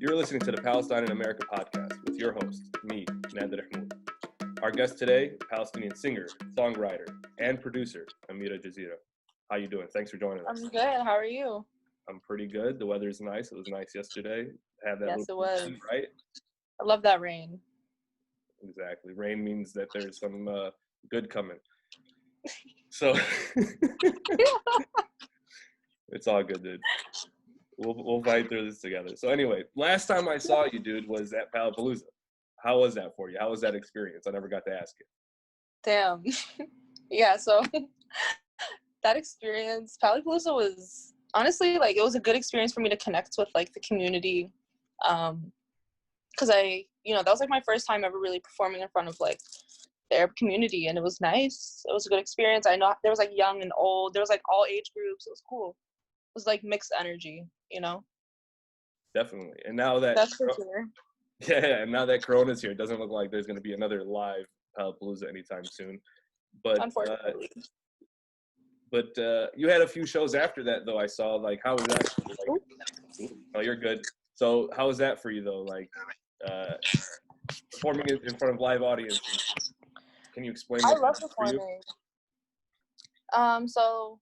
You're listening to the Palestine in America podcast with your host, me, Nader Ihmoud. Our guest today, Palestinian singer, songwriter, and producer, Amira Jazeera. How you doing? Thanks for joining us. I'm good. How are you? I'm pretty good. The weather's nice. It was nice yesterday. Had that Yes, it little was. heat, right? I love that rain. Exactly. Rain means that there's some good coming. So it's all good, dude. We'll fight through this together. So anyway, last time I saw you, dude, was at Palapalooza. How was that for you? How was that experience? I never got to ask you. Damn. Yeah, so that experience, Palapalooza was honestly like it was a good experience for me to connect with like the community. Because that was like my first time ever really performing in front of like the Arab community, and it was nice. It was a good experience. I know there was like young and old. There was like all age groups. It was cool. It was like mixed energy, you know? Definitely. And now that That's for sure. Yeah, and now that Corona's here, it doesn't look like there's going to be another live Palapalooza anytime soon. But Unfortunately. You had a few shows after that, though. I saw. Like, how was that? Like, oh, you're good. So, how was that for you, though? Like, performing in front of live audiences. Can you explain? I love performing. So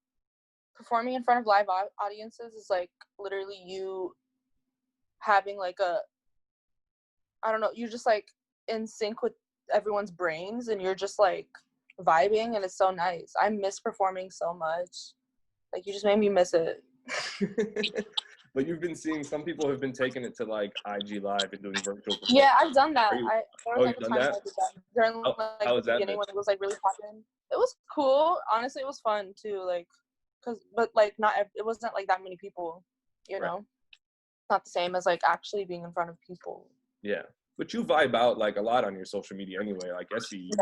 performing in front of live audiences is like literally you having like you're just like in sync with everyone's brains, and you're just like vibing, and it's so nice. I miss performing so much. Like, you just made me miss it. But you've been seeing some people have been taking it to like IG Live and doing virtual. Yeah, I've done that. You've done that? During like how was the that beginning when it was like really popping. It was cool. Honestly, it was fun too. Like, but like it wasn't like that many people. You know, it's not the same as like actually being in front of people. Yeah, but you vibe out like a lot on your social media anyway. Like I see you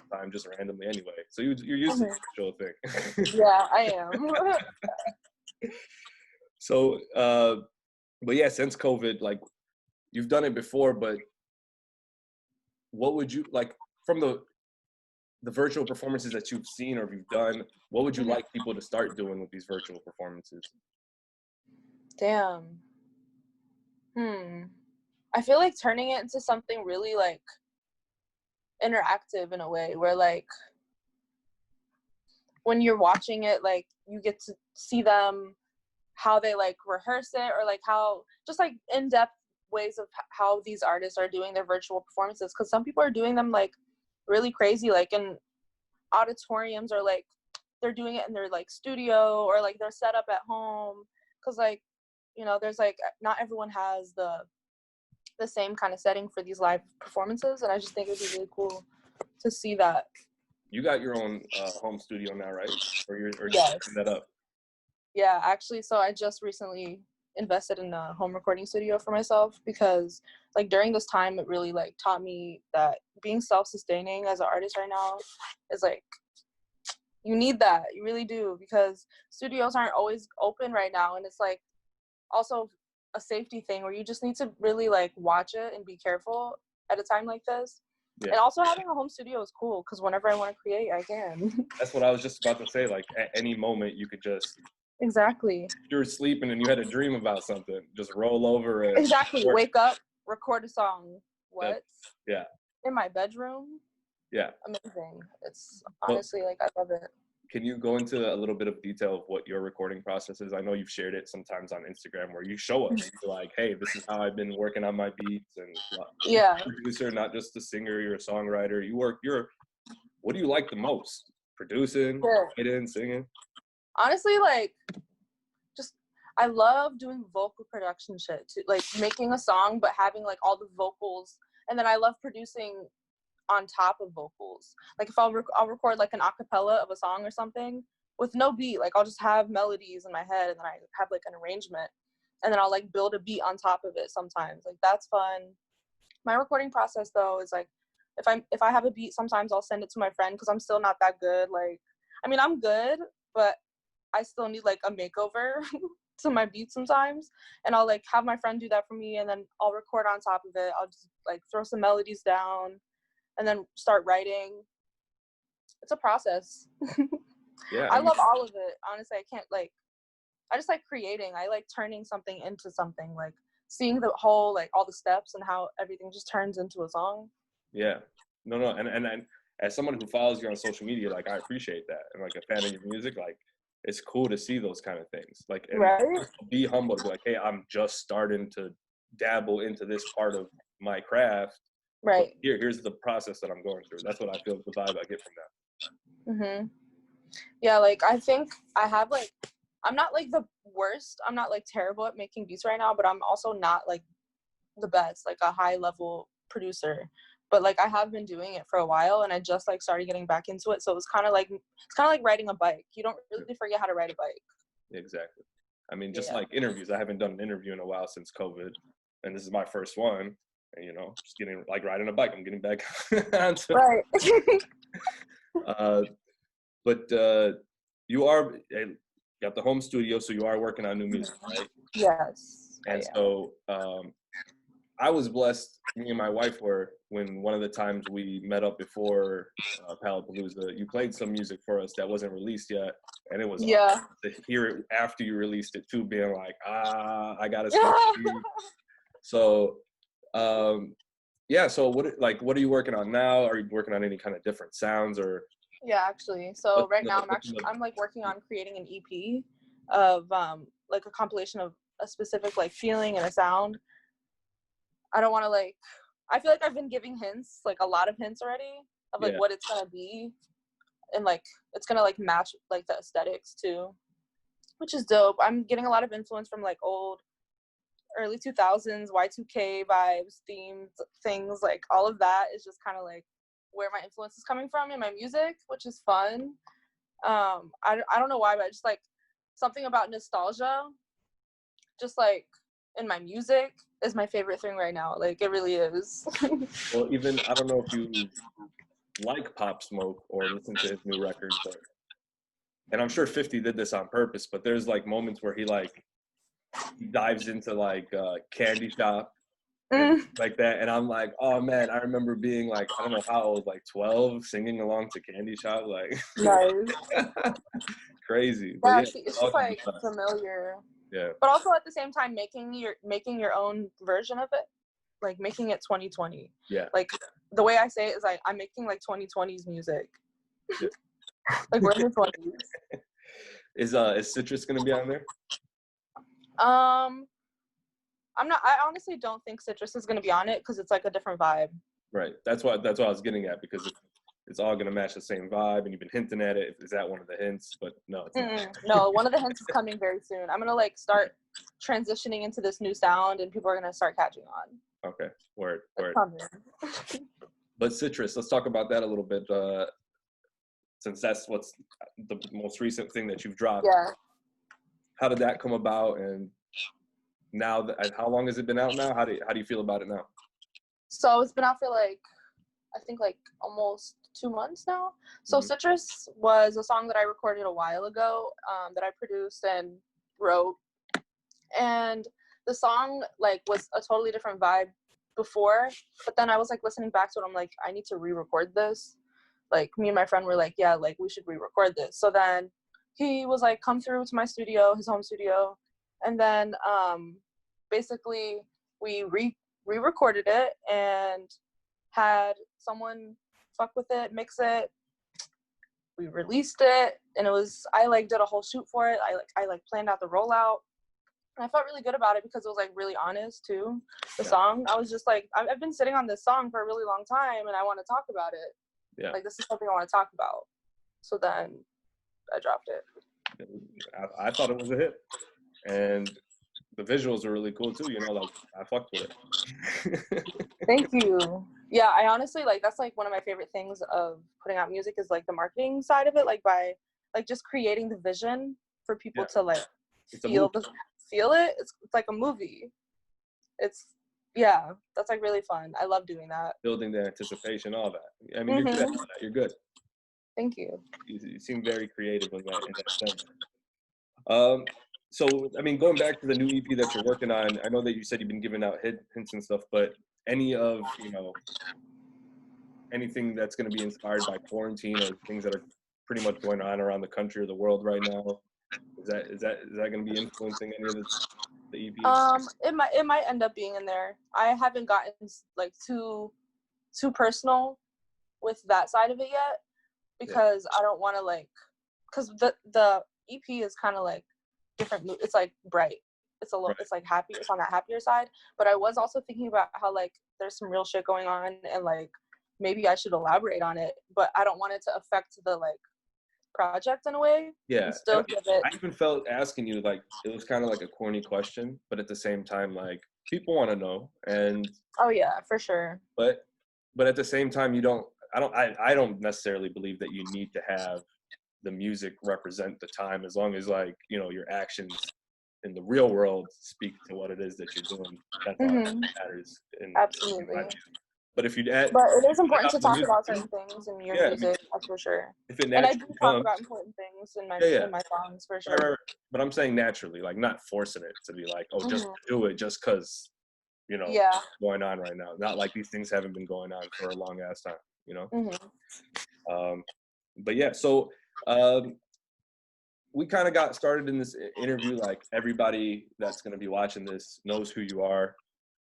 sometimes just randomly anyway. So you're used to the virtual thing. Yeah, I am. So, but yeah, since COVID, like you've done it before, but what would you like from the virtual performances that you've seen or you've done? What would you like people to start doing with these virtual performances? Damn. I feel like turning it into something really like interactive in a way where like when you're watching it, like you get to see them, how they like rehearse it, or like how just like in-depth ways of how these artists are doing their virtual performances, because some people are doing them like really crazy, like in auditoriums, or like they're doing it in their like studio, or like they're set up at home, because like there's like not everyone has the same kind of setting for these live performances, and I just think it would be really cool to see that. You got your own home studio now, right? Or you're yes. setting that up? Yeah, actually, so I just recently invested in a home recording studio for myself, because like during this time it really like taught me that being self-sustaining as an artist right now is like, you need that, you really do, because studios aren't always open right now, and it's like also a safety thing where you just need to really like watch it and be careful at a time like this. Yeah. And also having a home studio is cool, because whenever I want to create, I can. That's what I was just about to say. Like at any moment you could just exactly. You were sleeping and you had a dream about something, just roll over and exactly wake up, record a song. What? Yeah. In my bedroom. Yeah. Amazing. It's honestly like I love it. Can you go into a little bit of detail of what your recording process is? I know you've shared it sometimes on Instagram where you show us, you're like, hey, this is how I've been working on my beats, and you're a producer, not just a singer, you're a songwriter. What do you like the most? Producing, writing, singing? Honestly, like, just, I love doing vocal production shit too, like making a song, but having like all the vocals, and then I love producing on top of vocals. Like if I'll record like an acapella of a song or something with no beat, like I'll just have melodies in my head, and then I have like an arrangement, and then I'll like build a beat on top of it sometimes. Like that's fun. My recording process though is like, if I have a beat, sometimes I'll send it to my friend, because I'm still not that good. Like, I mean, I'm good, but I still need like a makeover to my beat sometimes, and I'll like have my friend do that for me, and then I'll record on top of it. I'll just like throw some melodies down and then start writing. It's a process. Yeah, I love all of it. Honestly, I just like creating. I like turning something into something. Like seeing the whole, like, all the steps and how everything just turns into a song. Yeah. No, and as someone who follows you on social media, like, I appreciate that. And like a fan of your music, like, it's cool to see those kind of things. Like, and right? Be humble to be like, hey, I'm just starting to dabble into this part of my craft. Right. Here's the process that I'm going through. That's what I feel the vibe I get from that. Yeah, like, I think I have, like, I'm not like the worst. I'm not like terrible at making beats right now, but I'm also not like the best, like a high level producer. But like I have been doing it for a while, and I just like started getting back into it. So it's kind of like riding a bike. You don't really forget how to ride a bike. Exactly. I mean, just like interviews. I haven't done an interview in a while since COVID, and this is my first one. And just getting like riding a bike. I'm getting back onto right. But you got the home studio, so you are working on new music, right? Yes. And so I was blessed, me and my wife were, when one of the times we met up before Palapalooza, you played some music for us that wasn't released yet. And it was awesome to hear it after you released it too, being like, I gotta see you. So, so what are you working on now? Are you working on any kind of different sounds or? Yeah, actually. So right now I'm like working on creating an EP of like a compilation of a specific like feeling and a sound. I don't want to like, I feel like I've been giving hints, like a lot of hints already of like what it's gonna be, and like it's gonna like match like the aesthetics too, which is dope. I'm getting a lot of influence from like old early 2000s Y2K vibes, themes, things, like all of that is just kind of like where my influence is coming from in my music, which is fun. I don't know why, but just like something about nostalgia, just like in my music, is my favorite thing right now. Like it really is. Well, even I don't know if you like Pop Smoke or listen to his new record, and I'm sure 50 did this on purpose, but there's like moments where he dives into like Candy Shop like that, and I'm like, oh man, I remember being like, I don't know how old, like 12, singing along to Candy Shop, like nice. Crazy. But yeah, it's just like familiar. Yeah. But also at the same time making your own version of it, like making it 2020. Yeah. Like the way I say it is like I'm making like 2020's music. Yeah. Like we're in the 20s. Is Citrus gonna be on there? I'm not. I honestly don't think Citrus is gonna be on it because it's like a different vibe. Right. That's what I was getting at, because it's all gonna match the same vibe, and you've been hinting at it. Is that one of the hints? But no, it's not. No, one of the hints is coming very soon. I'm gonna like start transitioning into this new sound, and people are gonna start catching on. Okay. Word. But Citrus, let's talk about that a little bit. Since that's what's the most recent thing that you've dropped. Yeah. How did that come about, and now how long has it been out now? How do you feel about it now? So it's been out for like, I think like almost 2 months now. So Citrus was a song that I recorded a while ago, that I produced and wrote, and the song like was a totally different vibe before, but then I was like listening back to it, I'm like, I need to re-record this. Like me and my friend were like, yeah, like we should re-record this. So then he was like, come through to my studio, his home studio, and then basically we re-recorded it and had someone fuck with it, mix it. We released it, and I like did a whole shoot for it. I planned out the rollout, and I felt really good about it because it was like really honest too. The song, I was just like, I've been sitting on this song for a really long time, and I want to talk about it. Yeah. Like this is something I want to talk about. So then I dropped it. I thought it was a hit, and the visuals are really cool too. Like I fucked with it. Thank you. Yeah, I honestly like that's like one of my favorite things of putting out music is like the marketing side of it, like by like just creating the vision for people to like feel it. It's like a movie. That's like really fun. I love doing that. Building the anticipation, all that. I mean, you're good at that. You're good. Thank you. You seem very creative in that sense. So, I mean, going back to the new EP that you're working on, I know that you said you've been giving out hints and stuff, but any of, anything that's going to be inspired by quarantine or things that are pretty much going on around the country or the world right now, is that going to be influencing any of the EP? It might end up being in there. I haven't gotten like too personal with that side of it yet, because I don't want to like, because the EP is kind of like different. It's like bright. It's a little. It's like happy. It's on that happier side. But I was also thinking about how like there's some real shit going on, and like maybe I should elaborate on it, but I don't want it to affect the like project in a way. Yeah. Still give it. I even felt asking you, like, it was kind of like a corny question, but at the same time, like, people want to know. And oh yeah, for sure. But at the same time, I don't necessarily believe that you need to have the music represent the time, as long as like, you know, your actions in the real world speak to what it is that you're doing. That's all that matters. Absolutely. But if you but it is important to talk about certain things in your music, that's for sure. And I do talk about important things in my songs, for sure. Right. But I'm saying naturally, like not forcing it to be like, oh, just do it just because, you know, what's going on right now. Not like these things haven't been going on for a long ass time, you know? But yeah, so we kind of got started in this interview, like everybody that's going to be watching this knows who you are.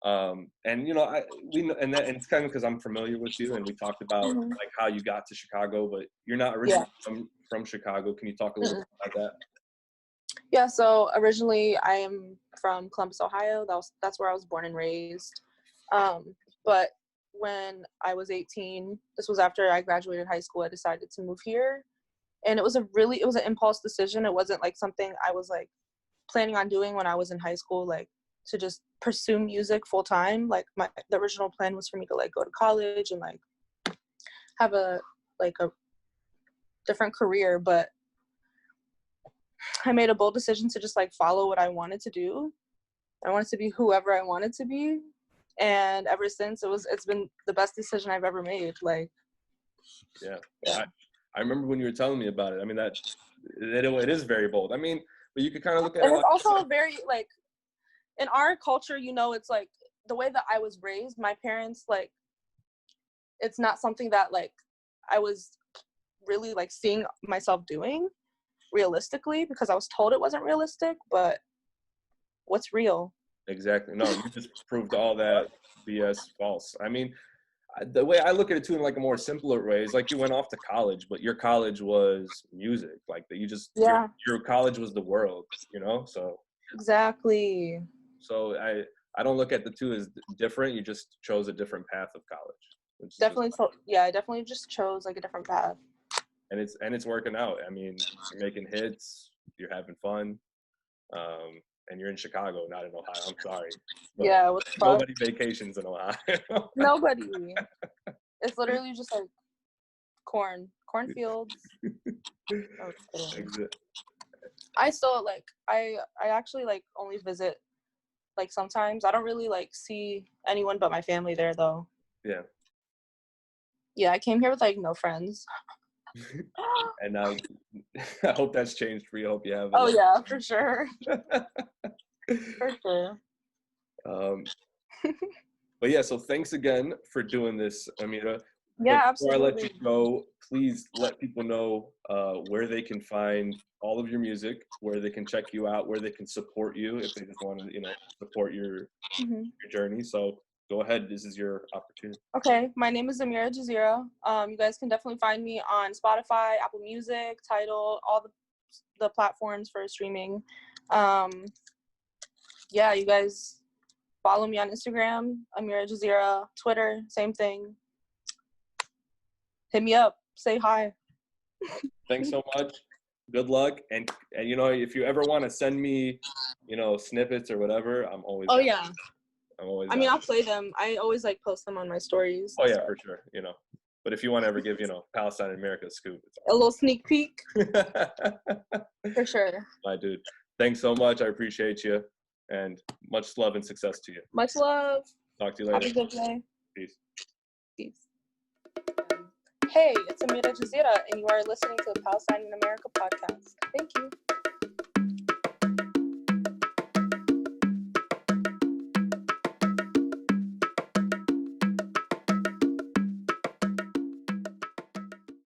And you know, and it's kind of because I'm familiar with you, and we talked about like how you got to Chicago, but you're not originally from Chicago. Can you talk a little bit about that? Yeah, so originally I am from Columbus, Ohio. That's where I was born and raised. But when I was 18, this was after I graduated high school, I decided to move here. And it was an impulse decision. It wasn't like something I was like planning on doing when I was in high school, like to just pursue music full time. Like the original plan was for me to like go to college and like have a different career, but I made a bold decision to just like follow what I wanted to do. I wanted to be whoever I wanted to be, and ever since it's been the best decision I've ever made. Like, yeah. I remember when you were telling me about it. I mean, that it is very bold. I mean, but you could kind of look at it. And it's also very like, in our culture, you know, it's like the way that I was raised. My parents, like, it's not something that like I was really like seeing myself doing realistically, because I was told it wasn't realistic. But what's real? Exactly. No, you just proved all that BS false. I mean, the way I look at it too, in like a more simpler way, is like you went off to college, but your college was music. Like that, you just your college was the world, you know. So exactly. So I don't look at the two as different. You just chose a different path of college. Definitely. I definitely just chose like a different path. And it's working out. I mean, you're making hits, you're having fun, and you're in Chicago, not in Ohio. I'm sorry. But yeah, what's nobody vacations in Ohio. Nobody. It's literally just like cornfields. I still like I actually like only visit like sometimes. I don't really like see anyone but my family there though. Yeah. Yeah, I came here with like no friends. And now I hope that's changed for you. I hope you have. Oh yeah, for sure. For sure. But yeah, so thanks again for doing this, Amira. Yeah, but absolutely. Before I let you go, please let people know where they can find all of your music, where they can check you out, where they can support you if they just want to, you know, support your journey. So go ahead. This is your opportunity. Okay, my name is Amira Jazeera. You guys can definitely find me on Spotify, Apple Music, Tidal, all the platforms for streaming. Yeah, you guys follow me on Instagram, Amira Jazeera, Twitter, same thing. Hit me up, say hi. Thanks so much. Good luck. And you know, if you ever want to send me, you know, snippets or whatever, I'm always I'm always I mean, I'll play them. I always like post them on my stories. Oh yeah, for sure. You know, but if you want to ever give, you know, Palestine and America a scoop, a little sneak peek. For sure. My dude. Thanks so much. I appreciate you. And much love and success to you. Much love. Talk to you later. Have a good day. Peace. Peace. Hey, it's Amira Jazeera, and you are listening to the Palestine in America podcast. Thank you.